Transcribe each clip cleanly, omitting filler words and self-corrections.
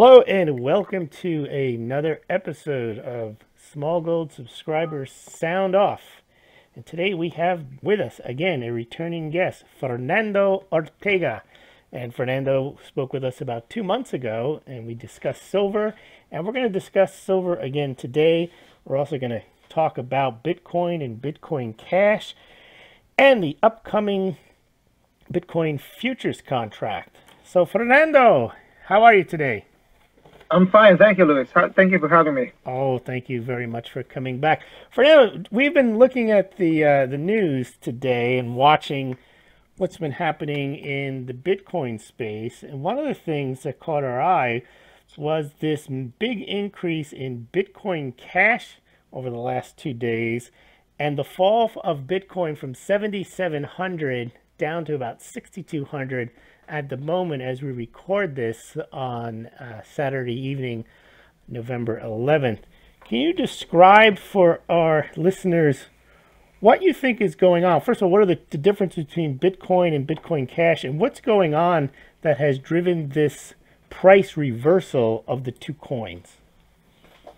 Hello and welcome to another episode of Smaulgld Subscribers Sound Off. And today we have with us again a returning guest, Fernando Ortega. And Fernando spoke with us about 2 months ago and we discussed silver. And we're going to discuss silver again today. We're also going to talk about Bitcoin and Bitcoin Cash and the upcoming Bitcoin futures contract. So Fernando, how are you today? I'm fine, thank you, Luis. Thank you for having me. Oh, thank you very much for coming back. Fernando, we've been looking at the news today and watching what's been happening in the Bitcoin space. And one of the things that caught our eye was this big increase in Bitcoin Cash over the last 2 days and the fall of Bitcoin from 7,700 down to about 6,200 at the moment as we record this on Saturday evening, November 11th. Can you describe for our listeners what you think is going on? First of all, what are the differences between Bitcoin and Bitcoin Cash, and what's going on that has driven this price reversal of the two coins?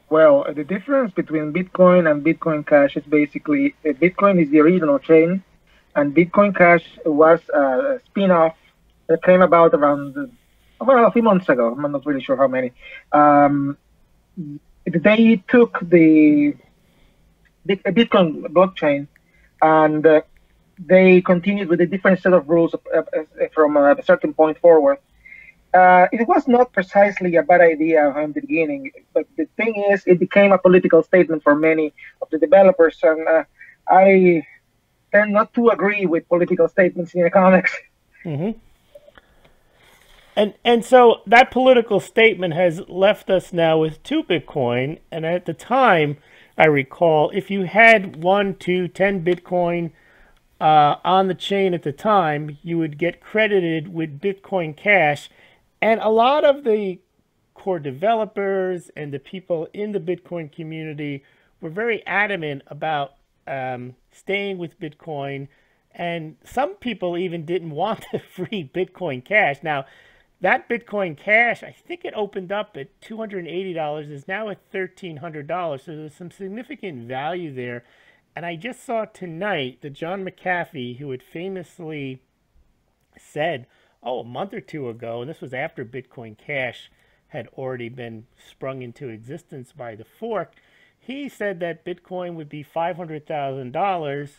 Well, the difference between Bitcoin and Bitcoin Cash is basically Bitcoin is the original chain, and Bitcoin Cash was a spin-off that came about around, a few months ago. I'm not really sure how many. They took the Bitcoin blockchain and they continued with a different set of rules from a certain point forward. It was not precisely a bad idea in the beginning, but the thing is, it became a political statement for many of the developers, and I tend not to agree with political statements in economics. Mm-hmm. And so that political statement has left us now with 2 Bitcoin. And at the time, I recall, if you had 1, 2, 10 Bitcoin on the chain at the time, you would get credited with Bitcoin Cash. And a lot of the core developers and the people in the Bitcoin community were very adamant about staying with Bitcoin. And some people even didn't want the free Bitcoin Cash. Now, that Bitcoin Cash, I think it opened up at $280, is now at $1,300. So there's some significant value there. And I just saw tonight that John McAfee, who had famously said, a month or 2 ago, and this was after Bitcoin Cash had already been sprung into existence by the fork, he said that Bitcoin would be $500,000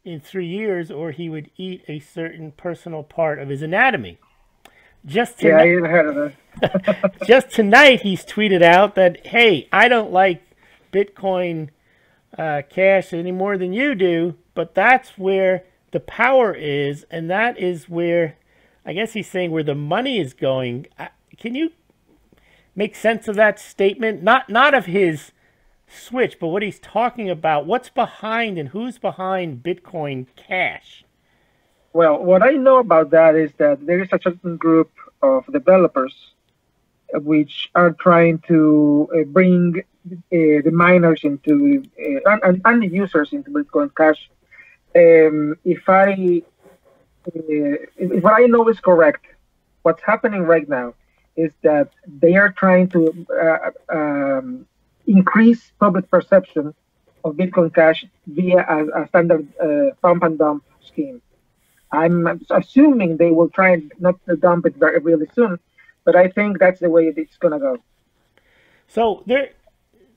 in 3 years, or he would eat a certain personal part of his anatomy. Just tonight, Yeah, I heard of that. just tonight, he's tweeted out that, hey, I don't like Bitcoin Cash any more than you do, but that's where the power is, and that is where, I guess he's saying, where the money is going. Can you make sense of that statement? Not of his switch, but what he's talking about. What's behind and who's behind Bitcoin Cash? Well, what I know about that is that there is a certain group of developers which are trying to bring the miners into and the users into Bitcoin Cash. If what I know is correct, what's happening right now is that they are trying to increase public perception of Bitcoin Cash via a standard pump and dump scheme. I'm assuming they will try not to dump it very really soon, but I think that's the way it's going to go. So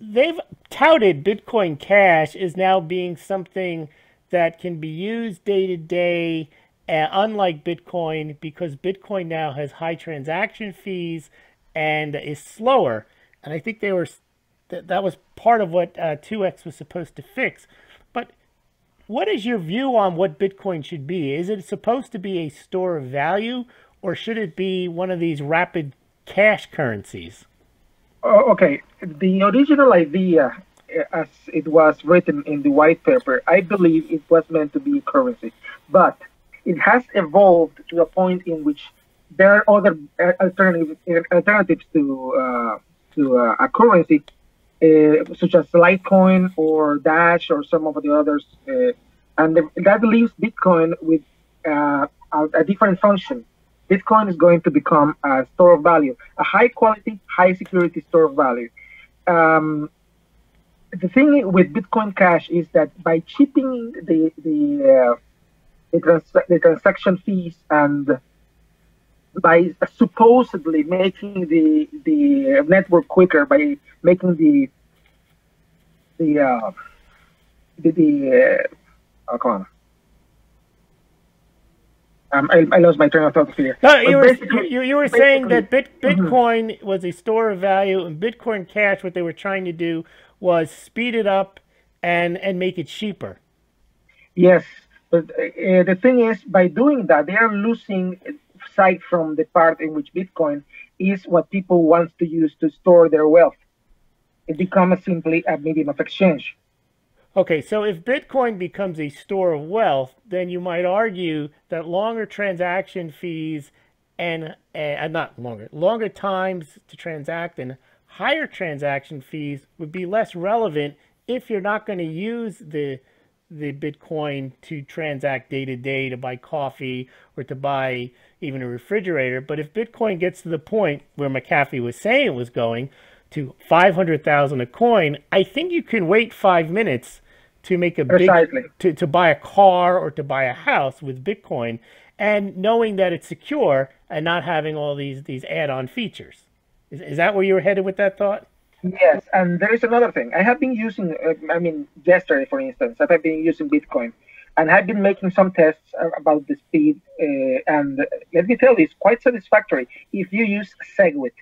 they've touted Bitcoin Cash as now being something that can be used day to day, unlike Bitcoin, because Bitcoin now has high transaction fees and is slower. And I think that was part of what 2x was supposed to fix. But what is your view on what Bitcoin should be? Is it supposed to be a store of value, or should it be one of these rapid cash currencies? Oh, okay. The original idea, as it was written in the white paper, I believe it was meant to be a currency. But it has evolved to a point in which there are other alternatives to a currency, such as Litecoin or Dash or some of the others, and that leaves Bitcoin with a different function. Bitcoin is going to become a store of value, a high quality, high security store of value. The thing with Bitcoin Cash is that by chipping the transaction fees and by supposedly making the network quicker, by making come on. I lost my train of thought here. No, you were saying that Bitcoin was a store of value, and Bitcoin Cash, what they were trying to do was speed it up and make it cheaper. Yes, but the thing is, by doing that, they are losing sight from the part in which Bitcoin is what people want to use to store their wealth. It becomes simply a medium of exchange. Okay, so if Bitcoin becomes a store of wealth, then you might argue that longer transaction fees and longer times to transact and higher transaction fees would be less relevant if you're not going to use the Bitcoin to transact day to day, to buy coffee or to buy even a refrigerator. But if Bitcoin gets to the point where McAfee was saying it was going to 500,000 a coin, I think you can wait 5 minutes to make a to buy a car or to buy a house with Bitcoin, and knowing that it's secure and not having all these add-on features. Is that where you were headed with that thought? Yes, and there is another thing. I have been using, yesterday, for instance, I have been using Bitcoin, and I've been making some tests about the speed, and let me tell you, it's quite satisfactory if you use SegWit.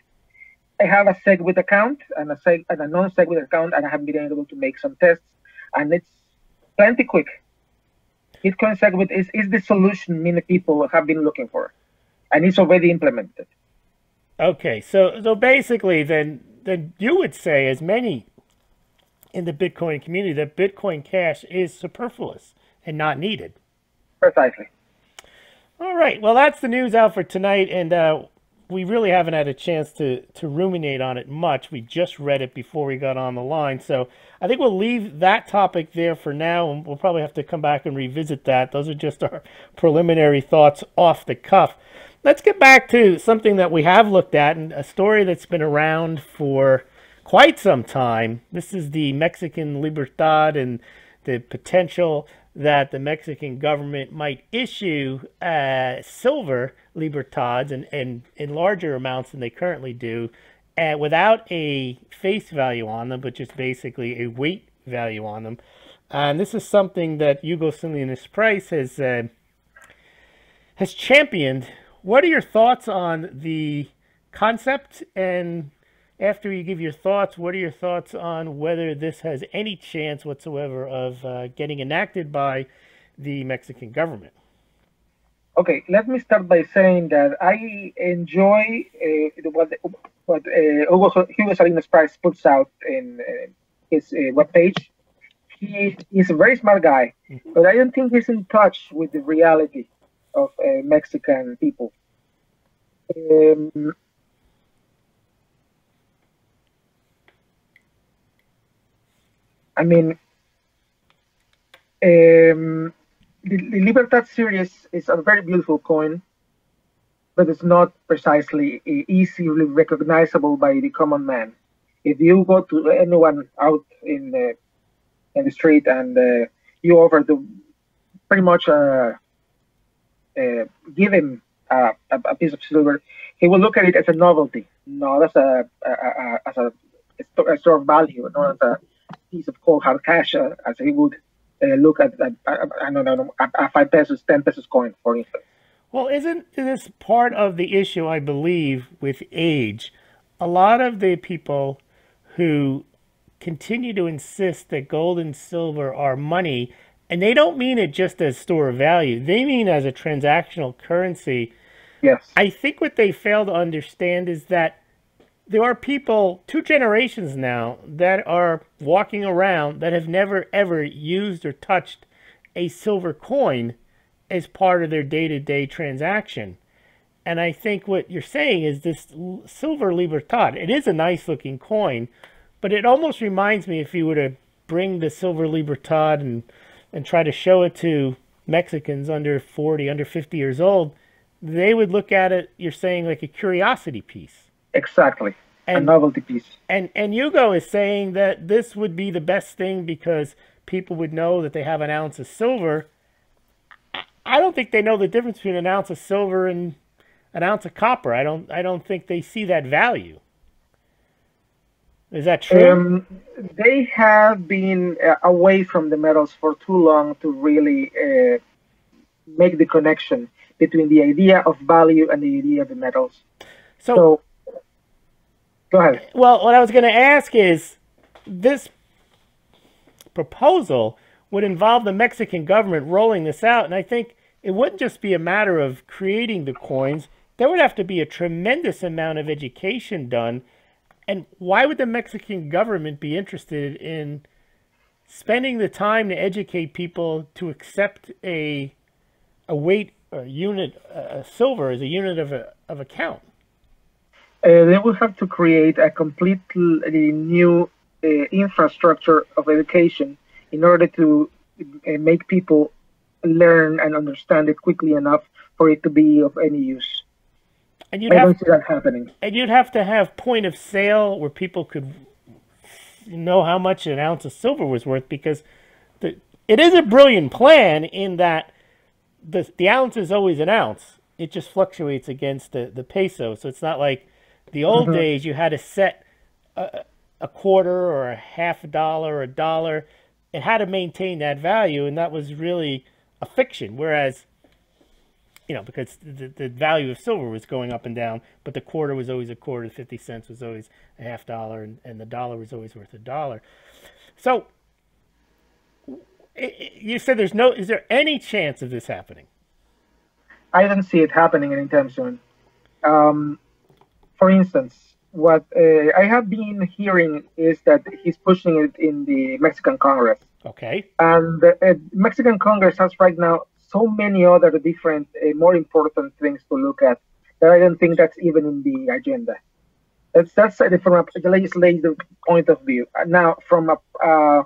I have a SegWit account and a non-SegWit account, and I have been able to make some tests, and it's plenty quick. Bitcoin SegWit is the solution many people have been looking for, and it's already implemented. Okay, so basically, then you would say, as many in the Bitcoin community, that Bitcoin Cash is superfluous and not needed. Precisely. All right, well, that's the news out for tonight, and we really haven't had a chance to ruminate on it much. We just read it before we got on the line, so I think we'll leave that topic there for now, and we'll probably have to come back and revisit that. Those are just our preliminary thoughts off the cuff. Let's get back to something that we have looked at, and a story that's been around for quite some time. This is the Mexican Libertad and the potential that the Mexican government might issue silver Libertads and in larger amounts than they currently do, without a face value on them, but just basically a weight value on them. And this is something that Hugo Salinas Price has championed. What are your thoughts on the concept? And after you give your thoughts, what are your thoughts on whether this has any chance whatsoever of getting enacted by the Mexican government? Okay, let me start by saying that I enjoy what Hugo Salinas Price puts out in his webpage. He is a very smart guy, but I don't think he's in touch with the reality of Mexican people. The Libertad series is a very beautiful coin, but it's not precisely easily recognizable by the common man. If you go to anyone out in the street and you offer to pretty much give him a piece of silver, he will look at it as a novelty, not as a store of value, not as a piece of cold hard cash, as he would look at a 5 pesos, 10 pesos coin, for instance. Well, isn't this part of the issue, I believe, with age? A lot of the people who continue to insist that gold and silver are money, and they don't mean it just as store of value. They mean as a transactional currency. Yes. I think what they fail to understand is that there are people, 2 generations now, that are walking around that have never, ever used or touched a silver coin as part of their day-to-day transaction. And I think what you're saying is this silver Libertad, it is a nice-looking coin, but it almost reminds me, if you were to bring the silver Libertad and try to show it to Mexicans under 40, under 50 years old, they would look at it, you're saying, like a curiosity piece. Exactly. A And novelty piece. and Hugo is saying that this would be the best thing because people would know that they have an ounce of silver. I don't think they know the difference between an ounce of silver and an ounce of copper. I don't think they see that value. Is that true? They have been away from the metals for too long to really make the connection between the idea of value and the idea of the metals. So, go ahead. Well, what I was going to ask is, this proposal would involve the Mexican government rolling this out, and I think it wouldn't just be a matter of creating the coins. There would have to be a tremendous amount of education done. And why would the Mexican government be interested in spending the time to educate people to accept a weight, a unit, a silver as a unit of account? They will have to create a completely new infrastructure of education in order to make people learn and understand it quickly enough for it to be of any use. And I don't see that happening. And you'd have to have point of sale where people could know how much an ounce of silver was worth, because it is a brilliant plan in that the ounce is always an ounce. It just fluctuates against the peso. So it's not like the old days you had to set a quarter or a half a dollar or a dollar. It had to maintain that value, and that was really a fiction. Whereas, because the value of silver was going up and down, but the quarter was always a quarter, 50 cents was always a half dollar, and the dollar was always worth a dollar. So you said is there any chance of this happening? I don't see it happening anytime soon. For instance, what I have been hearing is that he's pushing it in the Mexican Congress. Okay. And the Mexican Congress has right now so many other different, more important things to look at that I don't think that's even in the agenda. That's from the legislative point of view. Now, from a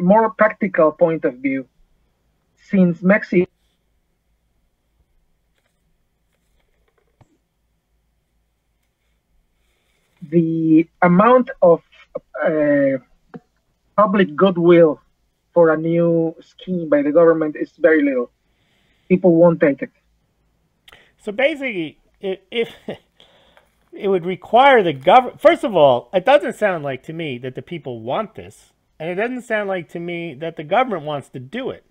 more practical point of view, since Mexico the amount of public goodwill for a new scheme by the government is very little. People won't take it. So basically, if it would require the government, first of all, it doesn't sound like to me that the people want this, and it doesn't sound like to me that the government wants to do it.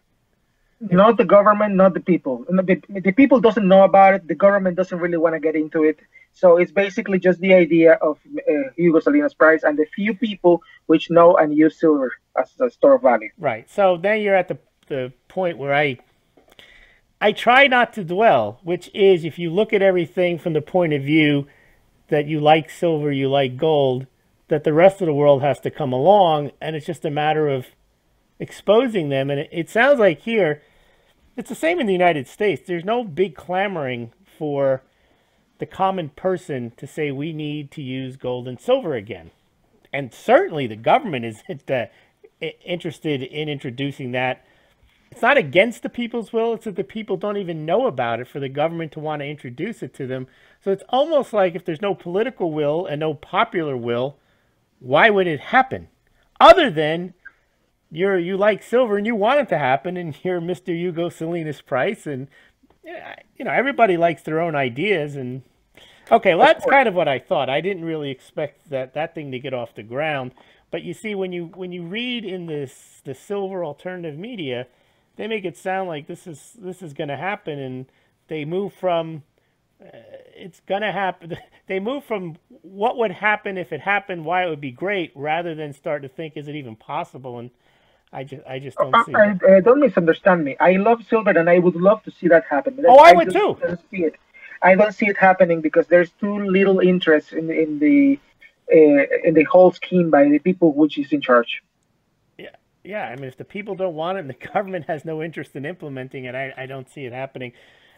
Not the government, not the people. The people doesn't know about it. The government doesn't really want to get into it. So it's basically just the idea of Hugo Salinas Price and the few people which know and use silver as a store of value. Right. So then you're at the point where I try not to dwell, which is, if you look at everything from the point of view that you like silver, you like gold, that the rest of the world has to come along, and it's just a matter of exposing them. And it sounds like here, it's the same in the United States. There's no big clamoring for the common person to say we need to use gold and silver again. And certainly the government isn't interested in introducing that. It's not against the people's will. It's that the people don't even know about it for the government to want to introduce it to them. So it's almost like if there's no political will and no popular will, why would it happen? Other than you like silver and you want it to happen, and you're Mr. Hugo Salinas Price, and everybody likes their own ideas. And okay, well, that's kind of what I thought. I didn't really expect that thing to get off the ground. But you see, when you read in the silver alternative media, they make it sound like this is going to happen, and they move from it's going to happen. They move from what would happen if it happened, why it would be great, rather than start to think, is it even possible? And I just don't see it. Don't misunderstand me. I love silver, and I would love to see that happen. Oh, I would too. Don't see it. I don't see it happening because there's too little interest in the whole scheme by the people which is in charge. Yeah. I mean, if the people don't want it and the government has no interest in implementing it, I don't see it happening.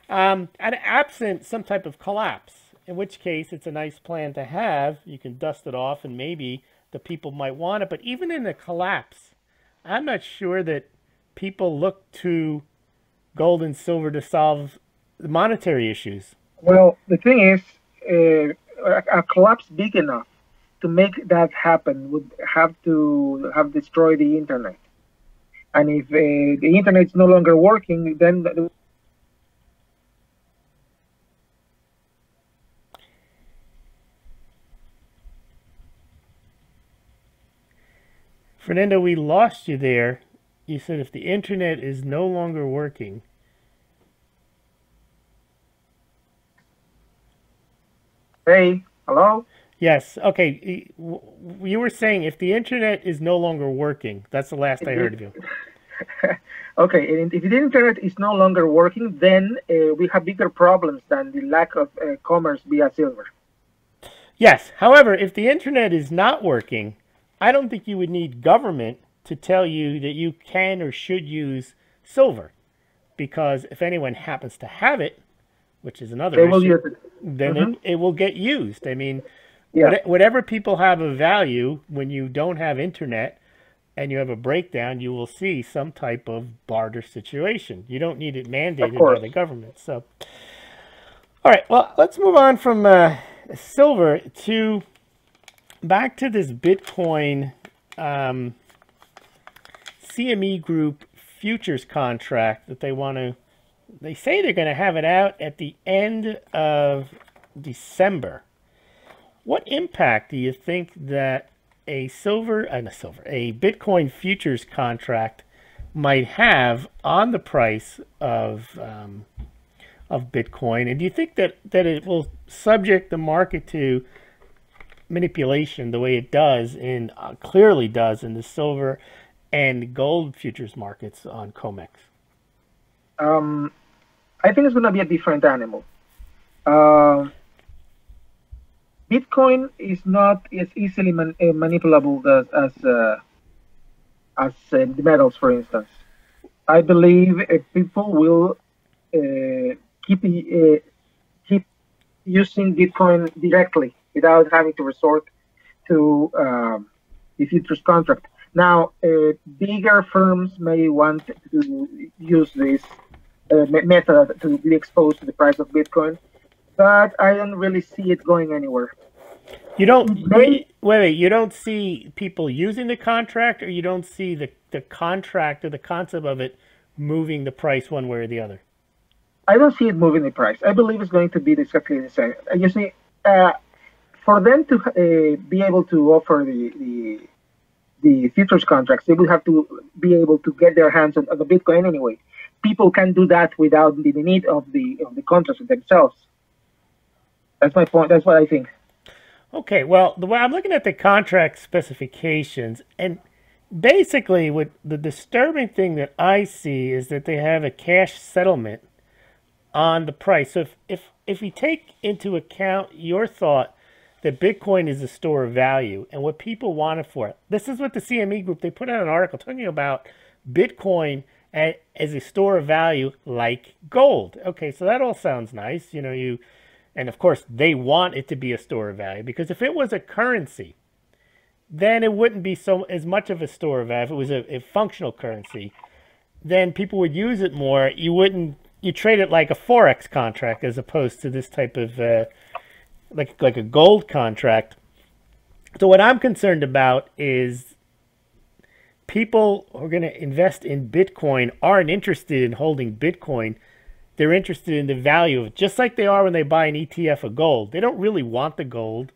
And absent some type of collapse, in which case it's a nice plan to have. You can dust it off, and maybe the people might want it. But even in a collapse, I'm not sure that people look to gold and silver to solve the monetary issues? Well, the thing is, a collapse big enough to make that happen would have to have destroyed the internet. And if the internet is no longer working, then Fernando, we lost you there. You said if the internet is no longer working. hey, hello? Yes. Okay. You were saying if the internet is no longer working. That's the last I heard of you. Okay, and if the internet is no longer working, then we have bigger problems than the lack of commerce via silver. Yes. However, if the internet is not working, I don't think you would need government to tell you that you can or should use silver. Because if anyone happens to have it, which is another issue, then it will get used. I mean, whatever people have of value, when you don't have internet and you have a breakdown, you will see some type of barter situation. You don't need it mandated by the government. So, all right, well, let's move on from silver to back to this Bitcoin CME Group futures contract that they say they're going to have it out at the end of December. What impact do you think that a Bitcoin futures contract might have on the price of Bitcoin? And do you think that it will subject the market to manipulation the way it does clearly does in the silver and gold futures markets on COMEX? I think it's going to be a different animal. Bitcoin is not as easily manipulable as the metals, for instance. I believe people will keep using Bitcoin directly without having to resort to the futures contract. Now, bigger firms may want to use this method to be exposed to the price of Bitcoin, but I don't really see it going anywhere. You don't wait. You don't see people using the contract, or you don't see the contract or the concept of it moving the price one way or the other? I don't see it moving the price. I believe it's going to be exactly the same. You see, for them to be able to offer the futures contracts, they will have to be able to get their hands on the Bitcoin anyway. People can do that without the need of the contracts themselves. That's my point. That's what I think. Okay, well, the way I'm looking at the contract specifications, and basically what the disturbing thing that I see is that they have a cash settlement on the price. So if we take into account your thought that Bitcoin is a store of value and what people want it for, this is what the CME Group, they put out an article talking about Bitcoin as a store of value like gold. Okay, so that all sounds nice. And of course, they want it to be a store of value, because if it was a currency, then it wouldn't be as much of a store of value. If it was a functional currency, then people would use it more. You trade it like a Forex contract as opposed to this type of like a gold contract. So what I'm concerned about is people who are going to invest in Bitcoin aren't interested in holding Bitcoin. They're interested in the value of it, just like they are when they buy an ETF of gold. They don't really want the gold.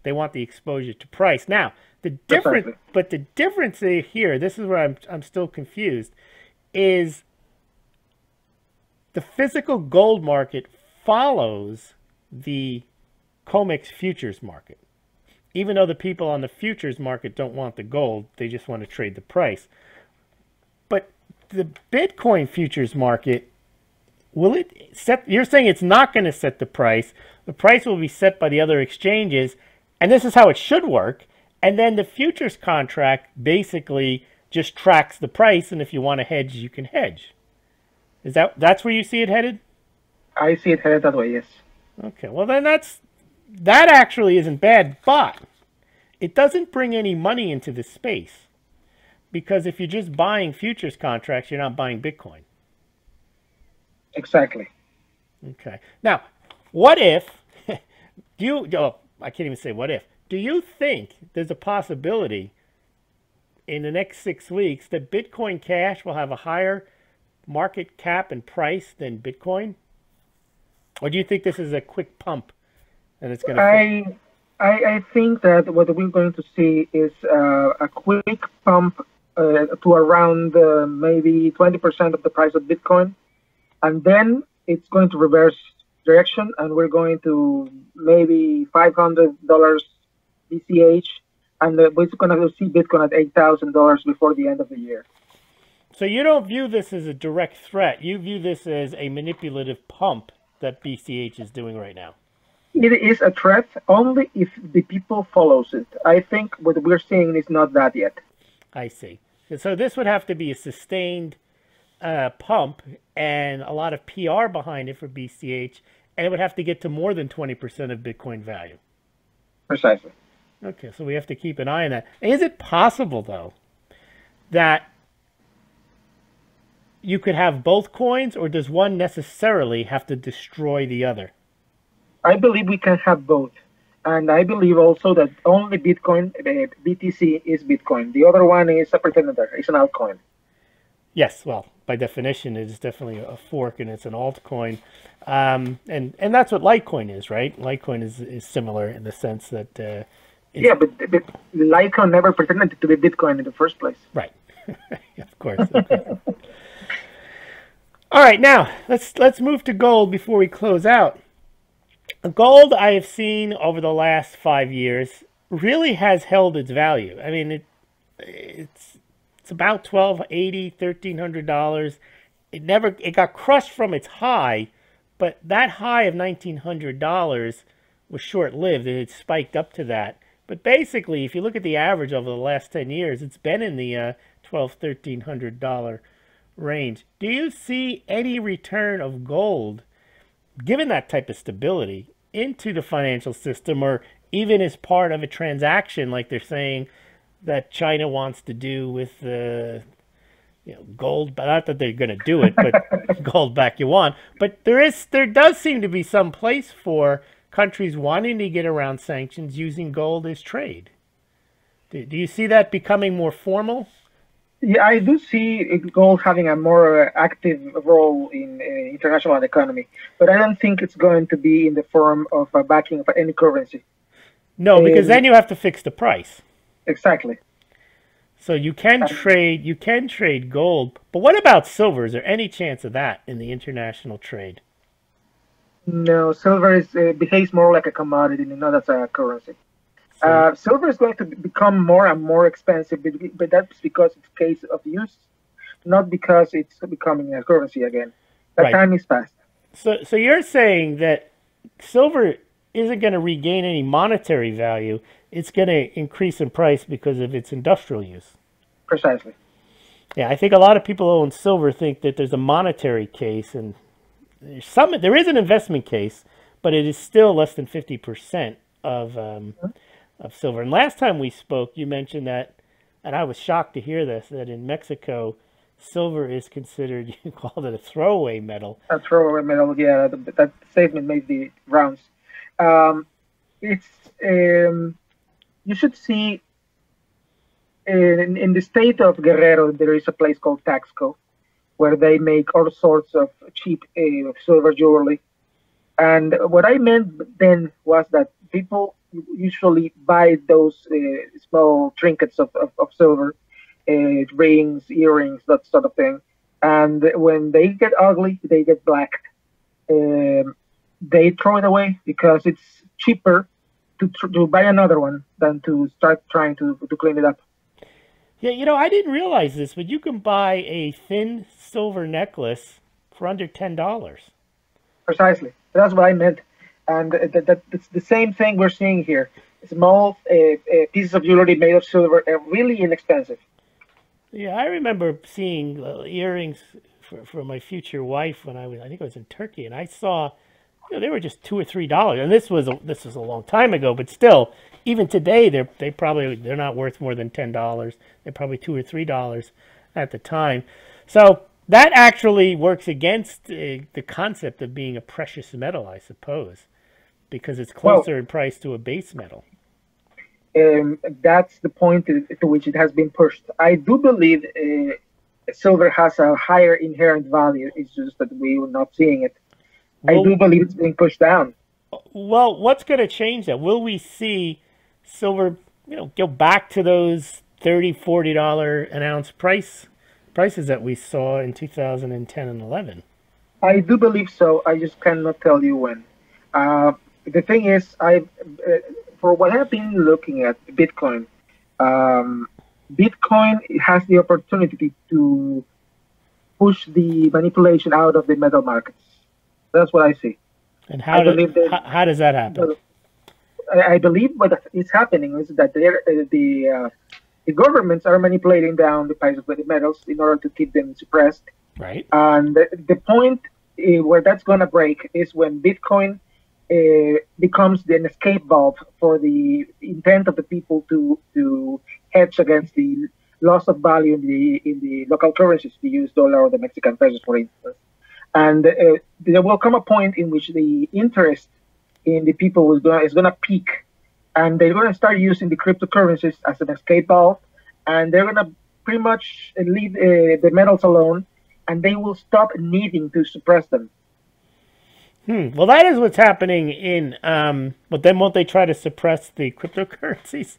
They want the exposure to price. Now, the difference here, this is where I'm still confused, is the physical gold market follows the COMEX futures market. Even though the people on the futures market don't want the gold, they just want to trade the price. But the Bitcoin futures market, will it set? You're saying it's not going to set the price. The price will be set by the other exchanges, and this is how it should work. And then the futures contract basically just tracks the price, and if you want to hedge, you can hedge. That's where you see it headed? I see it headed that way, yes. Okay, well then that actually isn't bad, but it doesn't bring any money into the space, because if you're just buying futures contracts, you're not buying Bitcoin. Exactly. Okay. Now, what if, do you, oh, I can't even say what if. Do you think there's a possibility in the next 6 weeks that Bitcoin Cash will have a higher market cap and price than Bitcoin? Or do you think this is a quick pump and it's going to I think that what we're going to see is a quick pump to around maybe 20% of the price of Bitcoin, and then it's going to reverse direction, and we're going to maybe $500 BCH, and we're going to see Bitcoin at $8,000 before the end of the year. So you don't view this as a direct threat. You view this as a manipulative pump that BCH is doing right now. It is a threat only if the people follows it. I think what we're seeing is not that yet. I see. So this would have to be a sustained pump and a lot of PR behind it for BCH, and it would have to get to more than 20% of Bitcoin value. Precisely. Okay, so we have to keep an eye on that. Is it possible, though, that you could have both coins, or does one necessarily have to destroy the other? I believe we can have both. And I believe also that only Bitcoin, BTC is Bitcoin. The other one is a pretender. It's an altcoin. Yes, well, by definition, it is definitely a fork and it's an altcoin. And that's what Litecoin is, right? Litecoin is similar in the sense that... yeah, but Litecoin never pretended to be Bitcoin in the first place. Right. Of course. All right, now, let's move to gold before we close out. Gold, I have seen over the last 5 years, really has held its value. I mean, it's about $1,280, $1,300. It got crushed from its high, but that high of $1,900 was short-lived, and it spiked up to that. But basically, if you look at the average over the last 10 years, it's been in the $1,200, $1,300 range. Do you see any return of gold, given that type of stability, into the financial system, or even as part of a transaction like they're saying that China wants to do with gold? But not that they're going to do it, but gold back yuan. But there does seem to be some place for countries wanting to get around sanctions using gold as trade. Do you see that becoming more formal? Yeah, I do see gold having a more active role in international economy, but I don't think it's going to be in the form of a backing of any currency. No, because then you have to fix the price. Exactly. So you can trade gold, but what about silver? Is there any chance of that in the international trade? No, silver behaves more like a commodity, not as a currency. Silver is going to become more and more expensive, but that's because it's a case of use, not because it's becoming a currency again. That time is past. So you're saying that silver isn't going to regain any monetary value. It's going to increase in price because of its industrial use. Precisely. Yeah, I think a lot of people who own silver think that there's a monetary case, and there is an investment case, but it is still less than 50% of silver. And last time we spoke, you mentioned that, and I was shocked to hear this, that in Mexico, silver is considered, you called it a throwaway metal. A throwaway metal, yeah. That statement made the rounds. You should see, in the state of Guerrero, there is a place called Taxco, where they make all sorts of cheap silver jewelry. And what I meant then was that people usually buy those small trinkets of silver, rings, earrings, that sort of thing. And when they get ugly, they get blacked. They throw it away because it's cheaper to buy another one than to start trying to clean it up. Yeah, I didn't realize this, but you can buy a thin silver necklace for under $10. Precisely. That's what I meant. And that's the same thing we're seeing here. Small pieces of jewelry made of silver are really inexpensive. Yeah, I remember seeing earrings for my future wife when I think I was in Turkey, and I saw, they were just $2 or $3. And this was a long time ago, but still, even today they're not worth more than $10. They're probably $2 or $3 at the time. So That actually works against the concept of being a precious metal, I suppose, because it's closer in price to a base metal. That's the point to which it has been pushed. I do believe silver has a higher inherent value. It's just that we are not seeing it. Well, I do believe it's being pushed down. Well, what's going to change that? Will we see silver, go back to those $30-40 an ounce prices that we saw in 2010 and 11? I do believe so. I just cannot tell you when. The thing is, for what I've been looking at Bitcoin, Bitcoin has the opportunity to push the manipulation out of the metal markets. That's what I see. And how does that happen? I believe what is happening is that the governments are manipulating down the price of the metals in order to keep them suppressed. Right. And the point where that's going to break is when Bitcoin becomes an escape valve for the intent of the people to hedge against the loss of value in the local currencies, the US dollar or the Mexican pesos, for instance. And there will come a point in which the interest in the people is going to peak, and they're going to start using the cryptocurrencies as an escape valve, and they're going to pretty much leave the metals alone, and they will stop needing to suppress them. Well, that is what's happening in, but then won't they try to suppress the cryptocurrencies?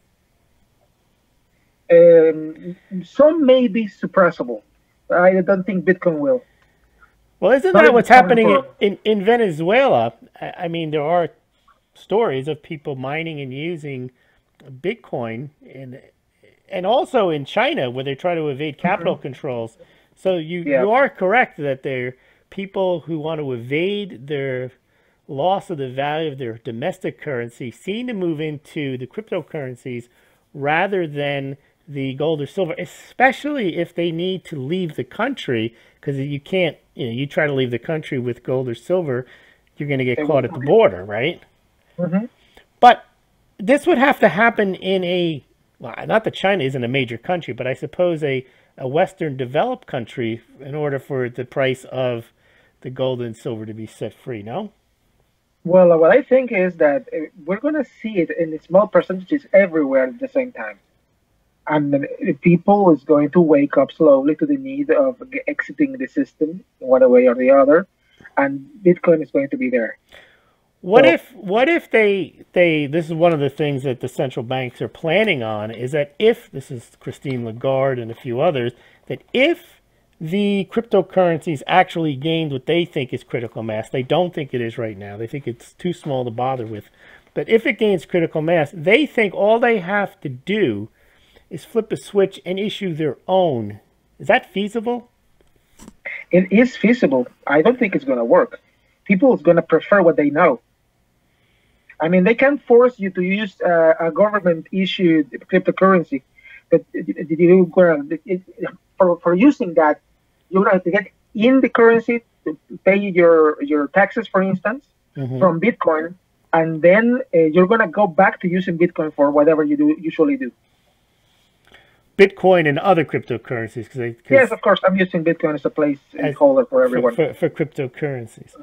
Some may be suppressible. I don't think Bitcoin will. Well, isn't that what's happening in Venezuela? I mean, there are stories of people mining and using Bitcoin, and also in China where they try to evade capital controls. So you are correct that there are people who want to evade their loss of the value of their domestic currency seem to move into the cryptocurrencies rather than the gold or silver, especially if they need to leave the country, because you can't, you try to leave the country with gold or silver, you're going to get caught at the border, right? Mm-hmm. But this would have to happen in well, not that China isn't a major country, but I suppose a Western developed country in order for the price of the gold and silver to be set free, no? Well, what I think is that we're going to see it in small percentages everywhere at the same time. And the people is going to wake up slowly to the need of exiting the system in one way or the other, and Bitcoin is going to be there. What if they this is one of the things that the central banks are planning on, is that if, this is Christine Lagarde and a few others, that if the cryptocurrencies actually gained what they think is critical mass, they don't think it is right now, they think it's too small to bother with, but if it gains critical mass, they think all they have to do is flip a switch and issue their own. Is that feasible? It is feasible. I don't think it's going to work. People is going to prefer what they know. I mean, they can't force you to use a government-issued cryptocurrency. But for using that, you're going to have to get in the currency to pay your taxes, for instance, from Bitcoin, and then you're going to go back to using Bitcoin for whatever you usually do. Bitcoin and other cryptocurrencies. Yes, of course. I'm using Bitcoin as a placeholder for everyone. For cryptocurrencies.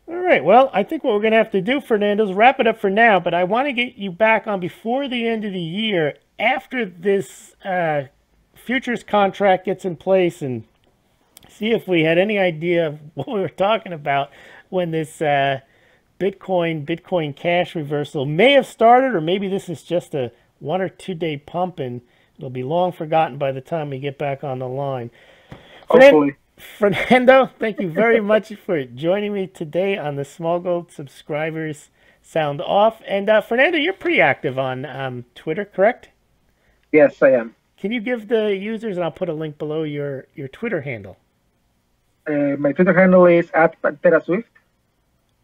All right. Well, I think what we're going to have to do, Fernando, is wrap it up for now. But I want to get you back on before the end of the year, after this futures contract gets in place, and see if we had any idea of what we were talking about when this Bitcoin Cash reversal may have started, or maybe this is just a 1 or 2 day pump and it'll be long forgotten by the time we get back on the line. Hopefully. Fernando, thank you very much for joining me today on the Smaulgld Subscribers Sound Off. And Fernando, you're pretty active on Twitter, correct? Yes, I am. Can you give the users, and I'll put a link below, your Twitter handle? My Twitter handle is @PanteraSwift.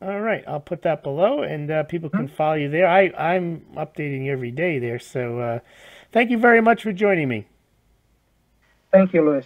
All right, I'll put that below, and people can follow you there. I'm updating every day there, so thank you very much for joining me. Thank you, Luis.